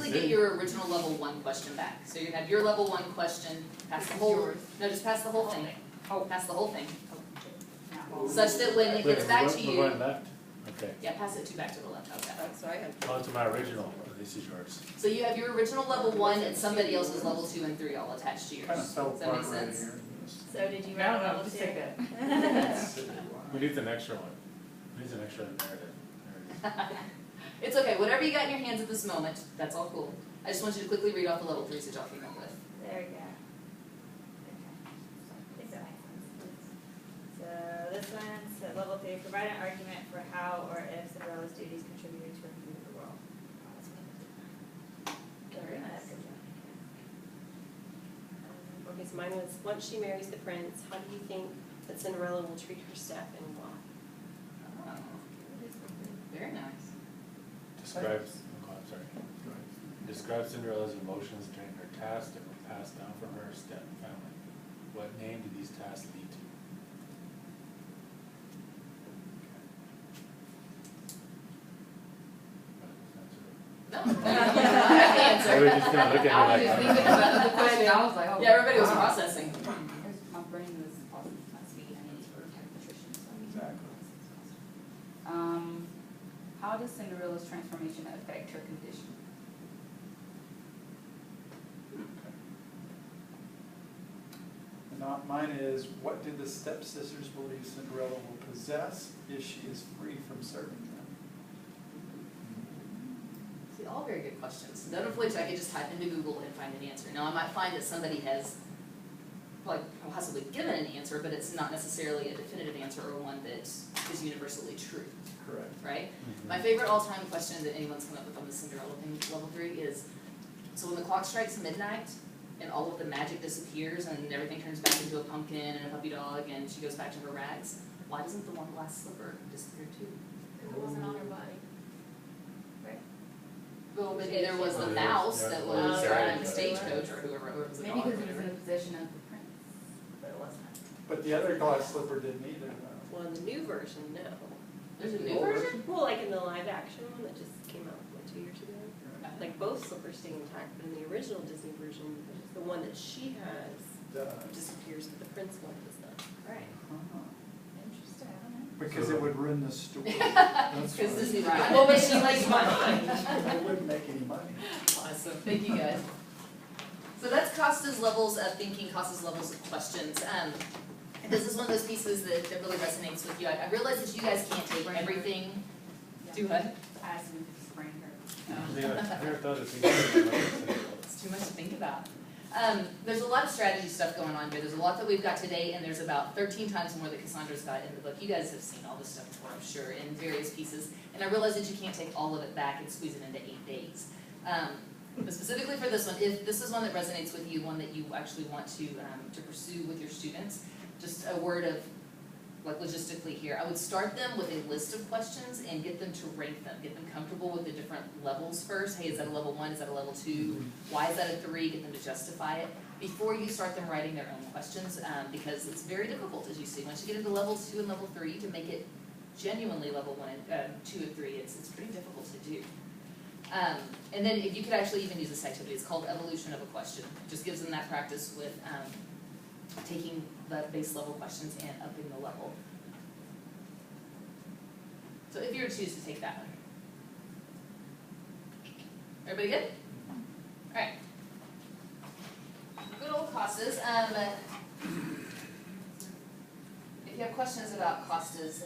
basically get your original level 1 question back. So you have your level 1 question, pass the whole, no, just pass the whole thing. Pass the whole thing. Such that when it gets back to you. Left? Okay. Yeah, pass it back to the left, okay. So I had. Oh, to my original, this is yours. So you have your original level 1 and somebody else's level 2 and 3 all attached to yours. Kind of fell Does that make apart right sense? here. So did you No, write no, level just 2? take that. We need an extra one. We need an extra narrative. It's okay, whatever you got in your hands at this moment, that's all cool. I just want you to quickly read off the level 3s that y'all came up with. There we go. Okay. This makes sense. So this one, so level 3, provide an argument for how or if Cinderella's duties contributed to improving the world. Very nice. Okay, so mine was, once she marries the prince, how do you think that Cinderella will treat her staff and law? Oh, very nice. Describes, oh, I'm sorry. Describes Cinderella's emotions during her task that were passed down from her step family. What name do these tasks lead to? No, I have the answer. Everybody's just gonna look I was just at me thinking like, about the question, I was like, oh. Yeah, everybody was processing. My brain was processing my speed, I need for nutrition, so. Exactly. How does Cinderella's transformation affect her condition? And mine is, what do the stepsisters believe Cinderella will possess if she is free from serving them? See, all very good questions. None of which I could just type into Google and find an answer. Now, I might find that somebody has, like, possibly given an answer, but it's not necessarily a definitive answer or one that is universally true, Correct. right? My favorite all-time question that anyone's come up with on the Cinderella thing, level 3, is, so when the clock strikes midnight, and all of the magic disappears, and everything turns back into a pumpkin and a puppy dog, and she goes back to her rags, why doesn't the one glass slipper disappear too? Because it wasn't on her body. Right? Well, maybe there was the mouse that was riding the stagecoach, or whoever was the Maybe dog or because it was whatever. in the possession of the prince, but it wasn't. But the other glass slipper didn't either, though. Well, in the new version, no. There's a new version? Well, like in the live action one that just came out, what, 2 years ago? Like both slippers stay intact, but in the original Disney version, the one that she has disappears, but the prince one does not. Right. Interesting. Because it would ruin the story. Because That's Disney, why. right? Well, but she likes money. It wouldn't make any money. Awesome, thank you guys. So that's Costa's levels of thinking, Costa's levels of questions. This is one of those pieces that really resonates with you. I realize that you guys can't take everything. Do what? I assumed it's brain hurt. I never thought of thinking about Cinderella. It's too much to think about. There's a lot of strategy stuff going on here. There's a lot that we've got today, and there's about 13 times more that Cassandra's got in the book. You guys have seen all this stuff before, I'm sure, in various pieces. And I realize that you can't take all of it back and squeeze it into 8 days. But specifically for this one, if this is one that resonates with you, one that you actually want to pursue with your students, just a word of, like logistically here, I would start them with a list of questions and get them to rank them, get them comfortable with the different levels first. Hey, is that a level 1, is that a level 2? Why is that a 3? Get them to justify it before you start them writing their own questions, because it's very difficult, as you see. Once you get into level 2 and level 3, to make it genuinely level 1 and 2 and 3, it's pretty difficult to do. And then if you could actually even use this activity, it's called evolution of a question. It just gives them that practice with taking the base level questions and upping the level. So if you were to choose to take that one. Everybody good? Alright. Good old Costas. If you have questions about Costas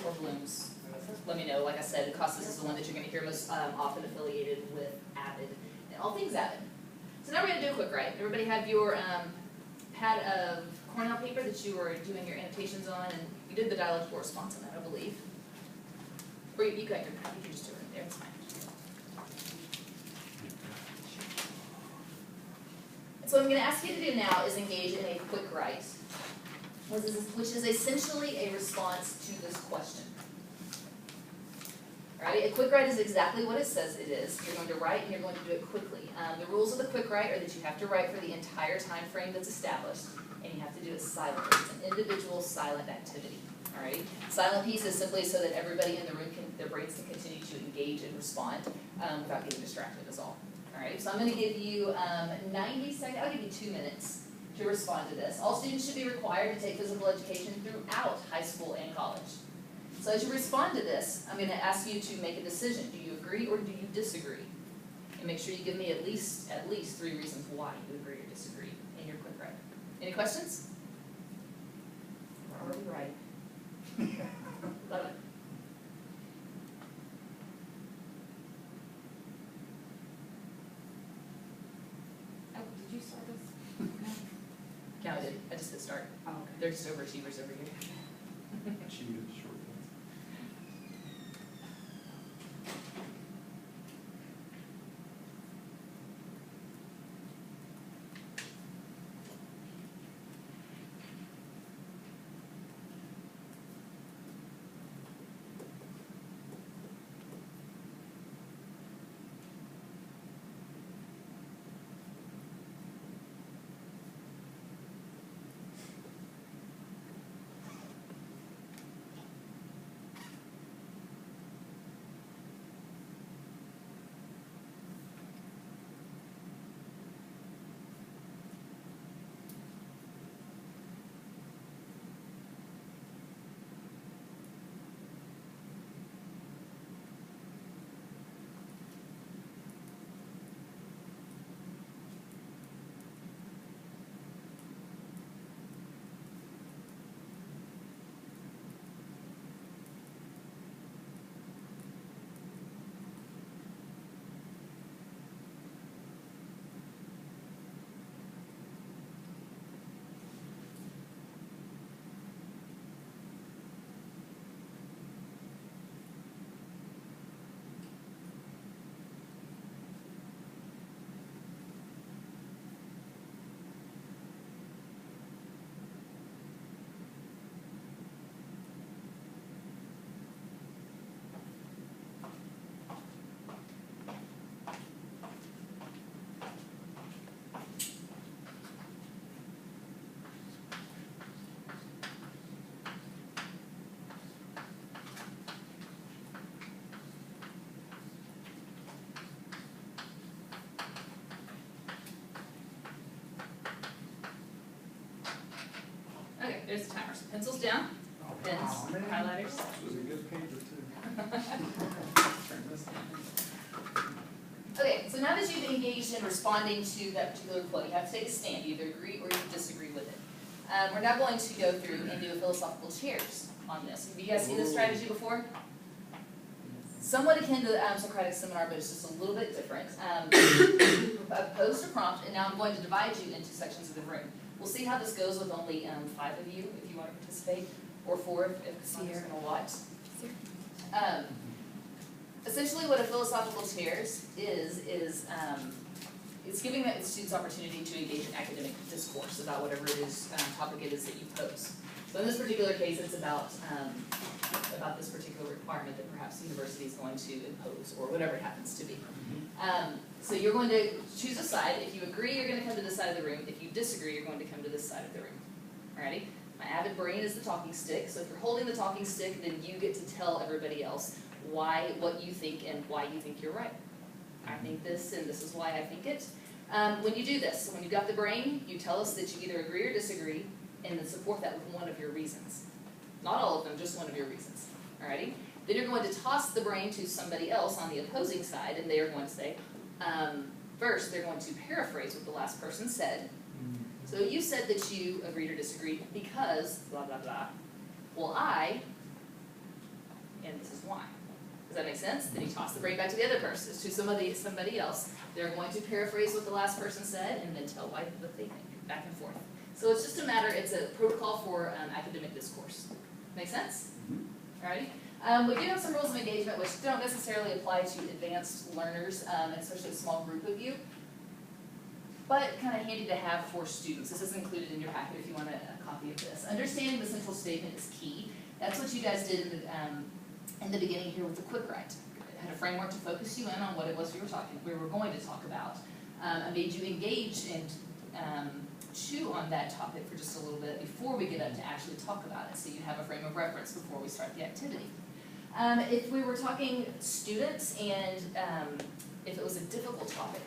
or Bloom's, let me know. Like I said, Costas is the one that you're going to hear most often affiliated with Avid and all things Avid. So now we're going to do a quick write. Everybody have your pad of Cornell paper that you were doing your annotations on, and you did the dialogue correspondence on that, I believe. Or you got your pad, you can just do it right there, it's fine. And so what I'm going to ask you to do now is engage in a quick write, which is essentially a response to this question. Alright, a quick write is exactly what it says it is. You're going to write and you're going to do it quickly. The rules of the quick write are that you have to write for the entire time frame that's established, and you have to do it silently. It's an individual silent activity. alrighty? Silent piece is simply so that everybody in the room their brains can continue to engage and respond, without getting distracted is all. Alright, so I'm gonna give you, 90 seconds, I'll give you 2 minutes to respond to this. All students should be required to take physical education throughout high school and college. So as you respond to this, I'm gonna ask you to make a decision. Do you agree or do you disagree? And make sure you give me at least 3 reasons why you agree or disagree in your quick write. Any questions? We're already right. Love it. Oh, did you start this? Yeah, I did. I just hit start. Oh, okay. They're just overachievers over here. She used short ones. Okay, there's the timer. So pencils down, pens, Aw, man. highlighters. This was a good paper too. Turn this down. Okay, so now that you've engaged in responding to that particular quote, you have to take a stand. You either agree or you disagree with it. We're now going to go through and do a philosophical chairs on this. Have you guys seen this strategy before? Somewhat akin to the Socratic seminar, but it's just a little bit different. I've posed a prompt, and now I'm going to divide you into sections of the room. We'll see how this goes with only 5 of you, if you want to participate, or 4 if Cassandra's going to watch. Essentially, what a philosophical chairs is it's giving the students opportunity to engage in academic discourse about whatever it is topic it is that you pose. So in this particular case, it's about this particular requirement that perhaps the university is going to impose, or whatever it happens to be. So you're going to choose a side. If you agree, you're going to come to this side of the room. If you disagree, you're going to come to this side of the room. Alrighty? My avid brain is the talking stick. So if you're holding the talking stick, then you get to tell everybody else what you think and why you think you're right. I think this, and this is why I think it. When you do this, when you've got the brain, you tell us that you either agree or disagree, and then support that with one of your reasons. Not all of them, just one of your reasons. Alrighty? Then you're going to toss the brain to somebody else on the opposing side, and they are going to say, first, they're going to paraphrase what the last person said. So you said that you agreed or disagreed because blah, blah, blah. Well, and this is why. Does that make sense? Then you toss the brain back to the other person, to somebody else. They're going to paraphrase what the last person said and then tell what they think, back and forth. So it's just it's a protocol for academic discourse. Make sense? Alrighty? We do have some rules of engagement which don't necessarily apply to advanced learners, especially a small group of you, but kind of handy to have for students. This is included in your packet if you want a copy of this. Understanding the central statement is key. That's what you guys did in the beginning here with the Quickwrite. It had a framework to focus you in on what it was we were going to talk about. I made you engage and chew on that topic for just a little bit before we get up to actually talk about it, so you have a frame of reference before we start the activity. If we were talking students and if it was a difficult topic,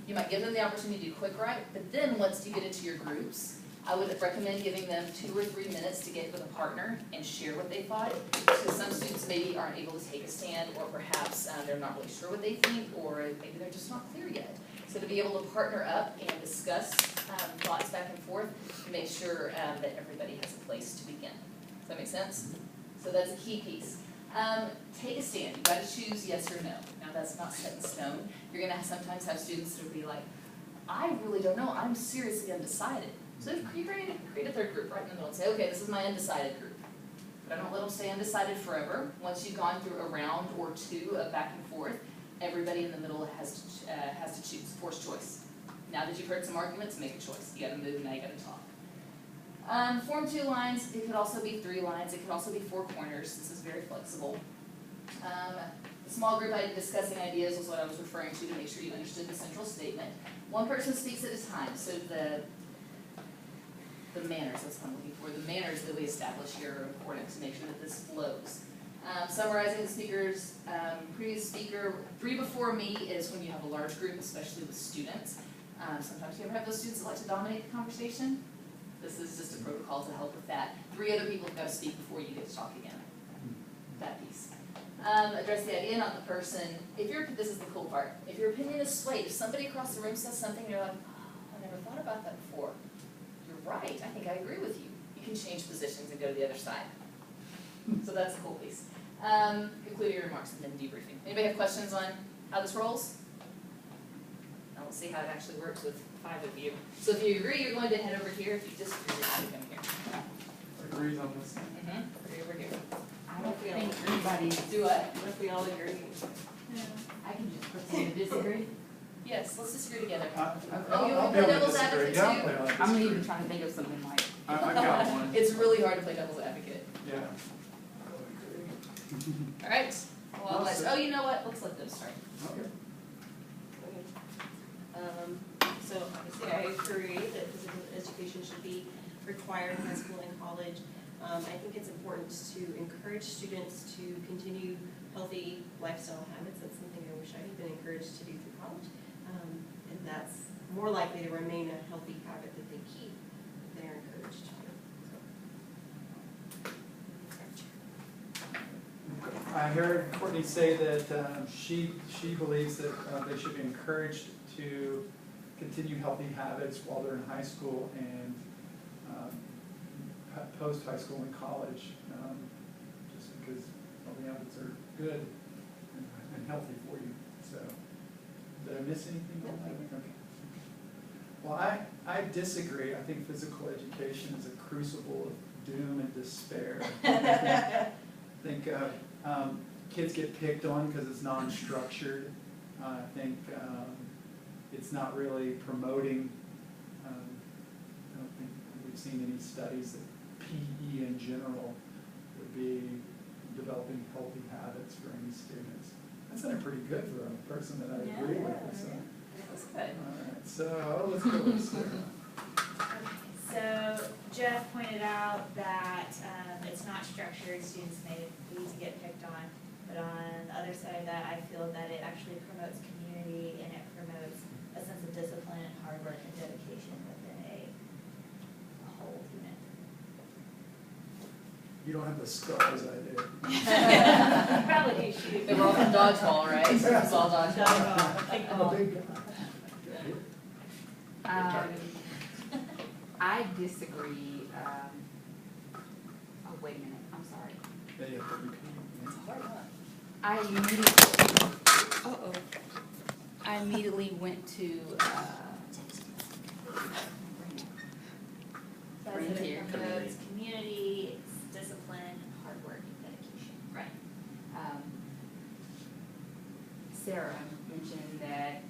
you might give them the opportunity to do Quickwrite, but then once you get into your groups, I would recommend giving them 2 or 3 minutes to get with a partner and share what they thought, because some students maybe aren't able to take a stand, or perhaps they're not really sure what they think, or maybe they're just not clear yet. So to be able to partner up and discuss thoughts back and forth, to make sure that everybody has a place to begin. Does that make sense? So that's a key piece. Take a stand. You've got to choose yes or no. Now that's not set in stone. You're going to sometimes have students that will be like, I really don't know. I'm seriously undecided. So create a third group right in the middle and say, okay, this is my undecided group. But I don't let them stay undecided forever. Once you've gone through a round or 2 of back and forth, everybody in the middle has to choose, forced choice. Now that you've heard some arguments, make a choice. You got to move, now you got to talk. Form 2 lines, it could also be 3 lines, it could also be 4 corners. This is very flexible. The small group discussing ideas was what I was referring to make sure you understood the central statement. One person speaks at a time, so the manners, that's what I'm looking for, the manners that we establish here are important to make sure that this flows. Summarizing the speakers, previous speaker, 3 before me is when you have a large group, especially with students. Sometimes you ever have those students that like to dominate the conversation. This is just a protocol to help with that. 3 other people have got to speak before you get to talk again. That piece. Address the idea, not the person. This is the cool part. If your opinion is swayed, if somebody across the room says something, you're like, oh, I never thought about that before. You're right, I think I agree with you. You can change positions and go to the other side. So that's the cool piece. Conclude your remarks and then debriefing. Anybody have questions on how this rolls? Now we'll see how it actually works with 5 of you. So if you agree, you're going to head over here. If you disagree, you're going to come here. Agrees on this. Agree over here. I don't think anybody, Do what? What if we all agree? I can just pretend to disagree. Yes, let's disagree together. I'll you be want to able play to devil's disagree. advocate Yeah, I'll too? play on I'm disagree. even trying to think of something like, I've got one. It's really hard to play devil's advocate. Yeah. All right. Well, you know what? Let's let them start. Okay. So obviously I agree that physical education should be required in high school and college. I think it's important to encourage students to continue healthy lifestyle habits. That's something I wish I had been encouraged to do through college. And that's more likely to remain a healthy habit that they keep if they're encouraged to. I heard Courtney say that she believes that they should be encouraged to continue healthy habits while they're in high school and post-high school and college, just because healthy habits are good and healthy for you. So, did I miss anything on that? Okay. Well, I disagree. I think physical education is a crucible of doom and despair. I think kids get picked on because it's non-structured. I think it's not really promoting. I don't think we've seen any studies that PE in general would be developing healthy habits for any students. That sounded pretty good for a person that I agree with. So. That's good. All right, so let's go with Sarah. So Jeff pointed out that it's not structured, students may need to get picked on, but on the other side of that, I feel that it actually promotes community and it promotes a sense of discipline and hard work and dedication within a whole unit. You don't have the scars I do. Probably do shoot. They were all from dodgeball, right? It was all dodgeball. I'm a big guy. I disagree, oh, wait a minute, I'm sorry. Yeah, you have to repeat. It's a hard one. I immediately went to, Says that Here. it promotes community, discipline, hard work, and dedication. right. Sarah mentioned that